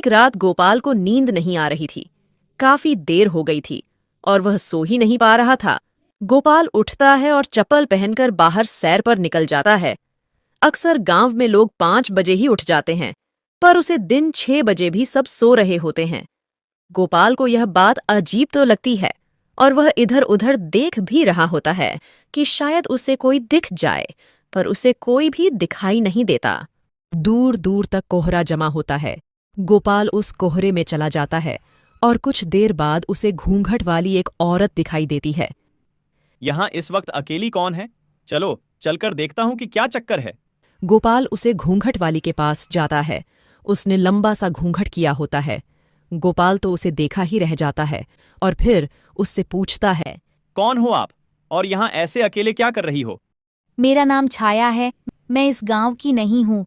एक रात गोपाल को नींद नहीं आ रही थी। काफी देर हो गई थी और वह सो ही नहीं पा रहा था। गोपाल उठता है और चप्पल पहनकर बाहर सैर पर निकल जाता है। अक्सर गांव में लोग 5 बजे ही उठ जाते हैं, पर उसे दिन 6 बजे भी सब सो रहे होते हैं। गोपाल को यह बात अजीब तो लगती है और वह इधर उधर देख भी रहा होता है कि शायद उसे कोई दिख जाए, पर उसे कोई भी दिखाई नहीं देता। दूर दूर तक कोहरा जमा होता है। गोपाल उस कोहरे में चला जाता है और कुछ देर बाद उसे घूंघट वाली एक औरत दिखाई देती है। यहाँ इस वक्त अकेली कौन है? चलो चलकर देखता हूँ कि क्या चक्कर है। गोपाल उसे घूंघट वाली के पास जाता है। उसने लंबा सा घूंघट किया होता है। गोपाल तो उसे देखा ही रह जाता है और फिर उससे पूछता है, कौन हो आप और यहाँ ऐसे अकेले क्या कर रही हो? मेरा नाम छाया है। मैं इस गांव की नहीं हूँ।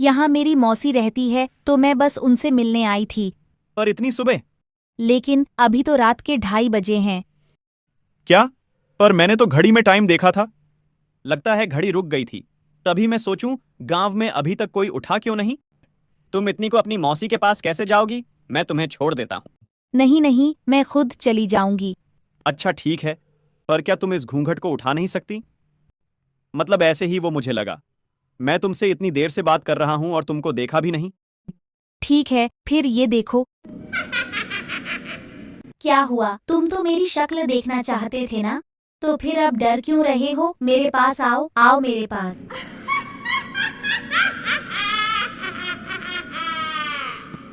यहाँ मेरी मौसी रहती है, तो मैं बस उनसे मिलने आई थी। पर इतनी सुबह? लेकिन अभी तो रात के 2:30 बजे हैं। क्या? पर मैंने तो घड़ी में टाइम देखा था। लगता है घड़ी रुक गई थी। तभी मैं सोचूं गांव में अभी तक कोई उठा क्यों नहीं। तुम इतनी को अपनी मौसी के पास कैसे जाओगी? मैं तुम्हें छोड़ देता हूँ। नहीं नहीं, मैं खुद चली जाऊंगी। अच्छा ठीक है, पर क्या तुम इस घूंघट को उठा नहीं सकती? मतलब ऐसे ही वो मुझे लगा। मैं तुमसे इतनी देर से बात कर रहा हूं और तुमको देखा भी नहीं। ठीक है, फिर ये देखो। क्या हुआ? तुम तो मेरी शक्ल देखना चाहते थे ना? तो फिर अब डर क्यों रहे हो? मेरे पास आओ, आओ मेरे पास।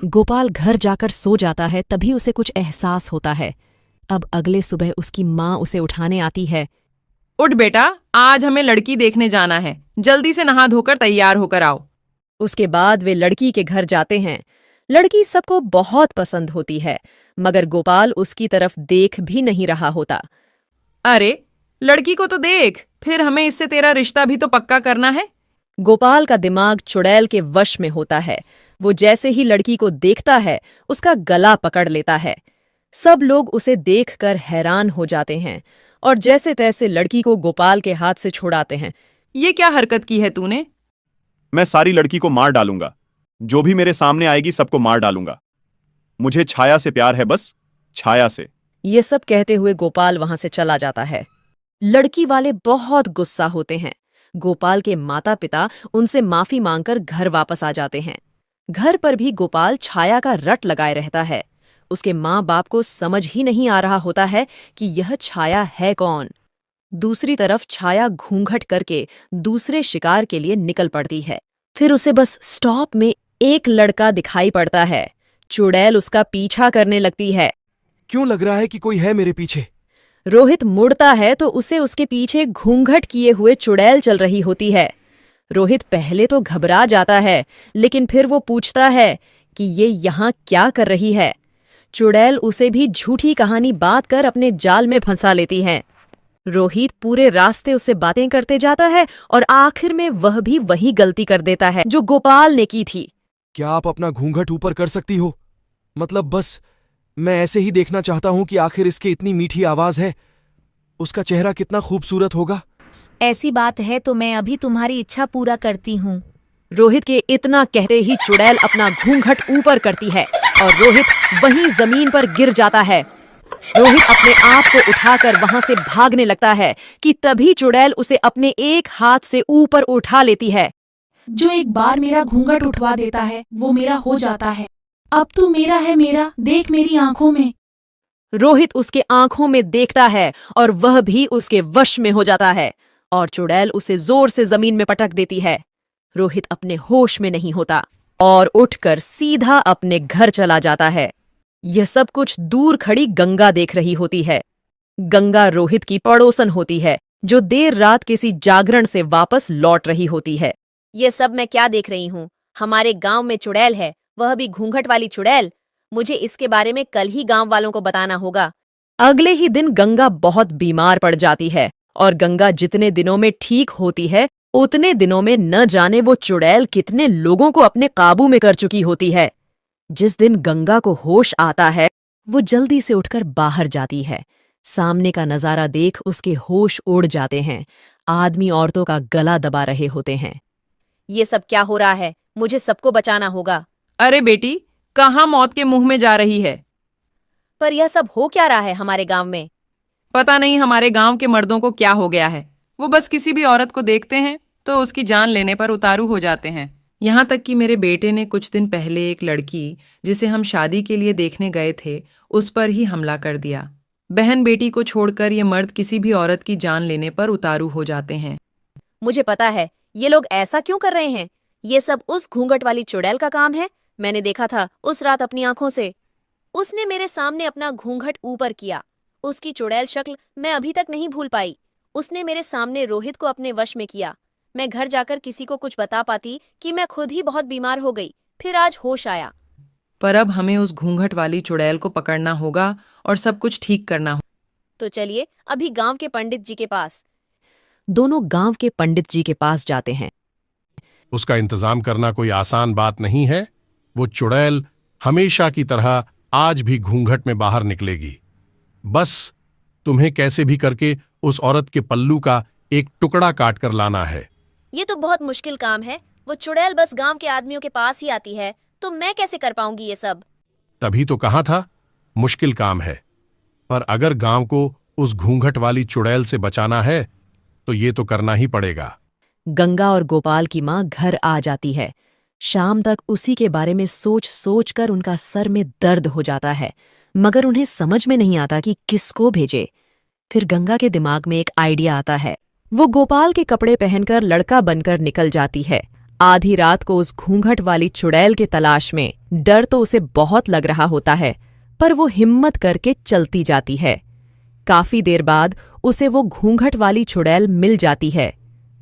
गोपाल घर जाकर सो जाता है। तभी उसे कुछ एहसास होता है। अब अगले सुबह उसकी माँ उसे उठाने आती है। उठ बेटा, आज हमें लड़की देखने जाना है। जल्दी से नहा धोकर तैयार होकर आओ। उसके बाद वे लड़की के घर जाते हैं। लड़की सबको बहुत पसंद होती है, मगर गोपाल उसकी तरफ देख भी नहीं रहा होता। अरे लड़की को तो देख, फिर हमें इससे तेरा रिश्ता भी तो पक्का करना है। गोपाल का दिमाग चुड़ैल के वश में होता है। वो जैसे ही लड़की को देखता है, उसका गला पकड़ लेता है। सब लोग उसे देखकर हैरान हो जाते हैं और जैसे तैसे लड़की को गोपाल के हाथ से छुड़ाते हैं। ये क्या हरकत की है तूने? मैं सारी लड़की को मार डालूंगा। जो भी मेरे सामने आएगी सबको मार डालूंगा। मुझे छाया से प्यार है, बस छाया से। ये सब कहते हुए गोपाल वहां से चला जाता है। लड़की वाले बहुत गुस्सा होते हैं। गोपाल के माता पिता उनसे माफी मांगकर घर वापस आ जाते हैं। घर पर भी गोपाल छाया का रट लगाए रहता है। उसके माँ बाप को समझ ही नहीं आ रहा होता है कि यह छाया है कौन। दूसरी तरफ छाया घूंघट करके दूसरे शिकार के लिए निकल पड़ती है। फिर उसे बस स्टॉप में एक लड़का दिखाई पड़ता है। चुड़ैल उसका पीछा करने लगती है। क्यों लग रहा है कि कोई है मेरे पीछे? रोहित मुड़ता है तो उसे उसके पीछे घूंघट किए हुए चुड़ैल चल रही होती है। रोहित पहले तो घबरा जाता है, लेकिन फिर वो पूछता है कि ये यहाँ क्या कर रही है। चुड़ैल उसे भी झूठी कहानी बात कर अपने जाल में फंसा लेती है। रोहित पूरे रास्ते उससे बातें करते जाता है और आखिर में वह भी वही गलती कर देता है जो गोपाल ने की थी। क्या आप अपना घूंघट ऊपर कर सकती हो? मतलब बस मैं ऐसे ही देखना चाहता हूं कि आखिर इसकी इतनी मीठी आवाज है। उसका चेहरा कितना खूबसूरत होगा। ऐसी बात है तो मैं अभी तुम्हारी इच्छा पूरा करती हूँ। रोहित के इतना कहते ही चुड़ैल अपना घूंघट ऊपर करती है और रोहित वहीं जमीन पर गिर जाता है। रोहित अपने आप को उठाकर वहां से भागने लगता है कि तभी चुड़ैल उसे अपने एक हाथ से ऊपर उठा लेती है। जो एक बार मेरा घूंघट उठवा देता है वो मेरा हो जाता है। अब तू मेरा है, मेरा देख मेरी आंखों में। रोहित उसके आंखों में देखता है और वह भी उसके वश में हो जाता है और चुड़ैल उसे जोर से जमीन में पटक देती है। रोहित अपने होश में नहीं होता और उठकर सीधा अपने घर चला जाता है। यह सब कुछ दूर खड़ी गंगा देख रही होती है। गंगा रोहित की पड़ोसन होती है, जो देर रात किसी जागरण से वापस लौट रही होती है। ये सब मैं क्या देख रही हूँ? हमारे गांव में चुड़ैल है, वह भी घूंघट वाली चुड़ैल। मुझे इसके बारे में कल ही गांव वालों को बताना होगा। अगले ही दिन गंगा बहुत बीमार पड़ जाती है और गंगा जितने दिनों में ठीक होती है, उतने दिनों में न जाने वो चुड़ैल कितने लोगों को अपने काबू में कर चुकी होती है। जिस दिन गंगा को होश आता है, वो जल्दी से उठकर बाहर जाती है। सामने का नजारा देख उसके होश उड़ जाते हैं। आदमी औरतों का गला दबा रहे होते हैं। ये सब क्या हो रहा है? मुझे सबको बचाना होगा। अरे बेटी, कहाँ मौत के मुंह में जा रही है। पर यह सब हो क्या रहा है हमारे गांव में? पता नहीं हमारे गांव के मर्दों को क्या हो गया है। वो बस किसी भी औरत को देखते हैं तो उसकी जान लेने पर उतारू हो जाते हैं। यहाँ तक कि मेरे बेटे ने कुछ दिन पहले एक लड़की जिसे हम शादी के लिए देखने गए थे उस पर ही हमला कर दिया। बहन बेटी को छोड़कर ये मर्द किसी भी औरत की जान लेने पर उतारू हो जाते हैं। मुझे पता है ये लोग ऐसा क्यों कर रहे हैं। ये सब उस घूंघट वाली चुड़ैल का काम है। मैंने देखा था उस रात अपनी आंखों से। उसने मेरे सामने अपना घूंघट ऊपर किया। उसकी चुड़ैल शक्ल मैं अभी तक नहीं भूल पाई। उसने मेरे सामने रोहित को अपने वश में किया। मैं घर जाकर किसी को कुछ बता पाती कि मैं खुद ही बहुत बीमार हो गई। फिर आज होश आया। पर अब हमें उस घूंघट वाली चुड़ैल को पकड़ना होगा और सब कुछ ठीक करना होगा। तो चलिए अभी गांव के पंडित जी के पास। दोनों गांव के पंडित जी के पास जाते हैं। उसका इंतजाम करना कोई आसान बात नहीं है। वो चुड़ैल हमेशा की तरह आज भी घूंघट में बाहर निकलेगी। बस तुम्हें कैसे भी करके उस औरत के पल्लू का एक टुकड़ा काट कर लाना है। ये तो बहुत मुश्किल काम है। वो चुड़ैल बस गांव के आदमियों के पास ही आती है, तो मैं कैसे कर पाऊंगी ये सब? तभी तो कहा था मुश्किल काम है। पर अगर गांव को उस घूंघट वाली चुड़ैल से बचाना है तो ये तो करना ही पड़ेगा। गंगा और गोपाल की माँ घर आ जाती है। शाम तक उसी के बारे में सोच सोच कर उनका सर में दर्द हो जाता है, मगर उन्हें समझ में नहीं आता कि किसको भेजे। फिर गंगा के दिमाग में एक आइडिया आता है। वो गोपाल के कपड़े पहनकर लड़का बनकर निकल जाती है। आधी रात को उस घूंघट वाली चुड़ैल के तलाश में। डर तो उसे बहुत लग रहा होता है, पर वो हिम्मत करके चलती जाती है। काफी देर बाद उसे वो घूंघट वाली चुड़ैल मिल जाती है।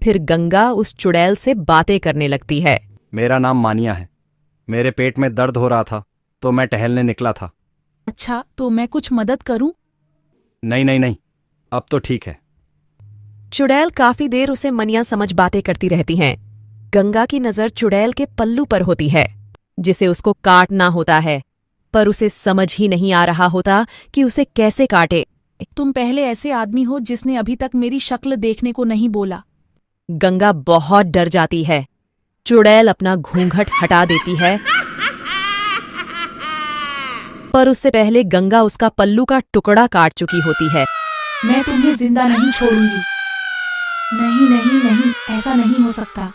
फिर गंगा उस चुड़ैल से बातें करने लगती है। मेरा नाम मानिया है। मेरे पेट में दर्द हो रहा था तो मैं टहलने निकला था। अच्छा, तो मैं कुछ मदद करूं? नहीं नहीं नहीं, अब तो ठीक है। चुड़ैल काफी देर उसे मनिया समझ बातें करती रहती हैं। गंगा की नजर चुड़ैल के पल्लू पर होती है, जिसे उसको काटना होता है, पर उसे समझ ही नहीं आ रहा होता कि उसे कैसे काटे। तुम पहले ऐसे आदमी हो जिसने अभी तक मेरी शक्ल देखने को नहीं बोला। गंगा बहुत डर जाती है। चुड़ैल अपना घूंघट हटा देती है, पर उससे पहले गंगा उसका पल्लू का टुकड़ा काट चुकी होती है। मैं तुम्हें जिंदा नहीं छोड़ूंगी। नहीं नहीं नहीं, ऐसा नहीं हो सकता।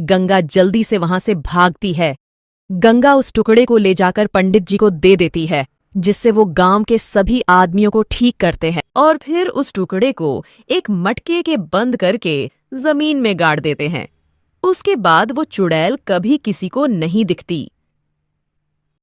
गंगा जल्दी से वहां से भागती है। गंगा उस टुकड़े को ले जाकर पंडित जी को दे देती है, जिससे वो गांव के सभी आदमियों को ठीक करते हैं और फिर उस टुकड़े को एक मटके के बंद करके जमीन में गाड़ देते हैं। उसके बाद वो चुड़ैल कभी किसी को नहीं दिखती।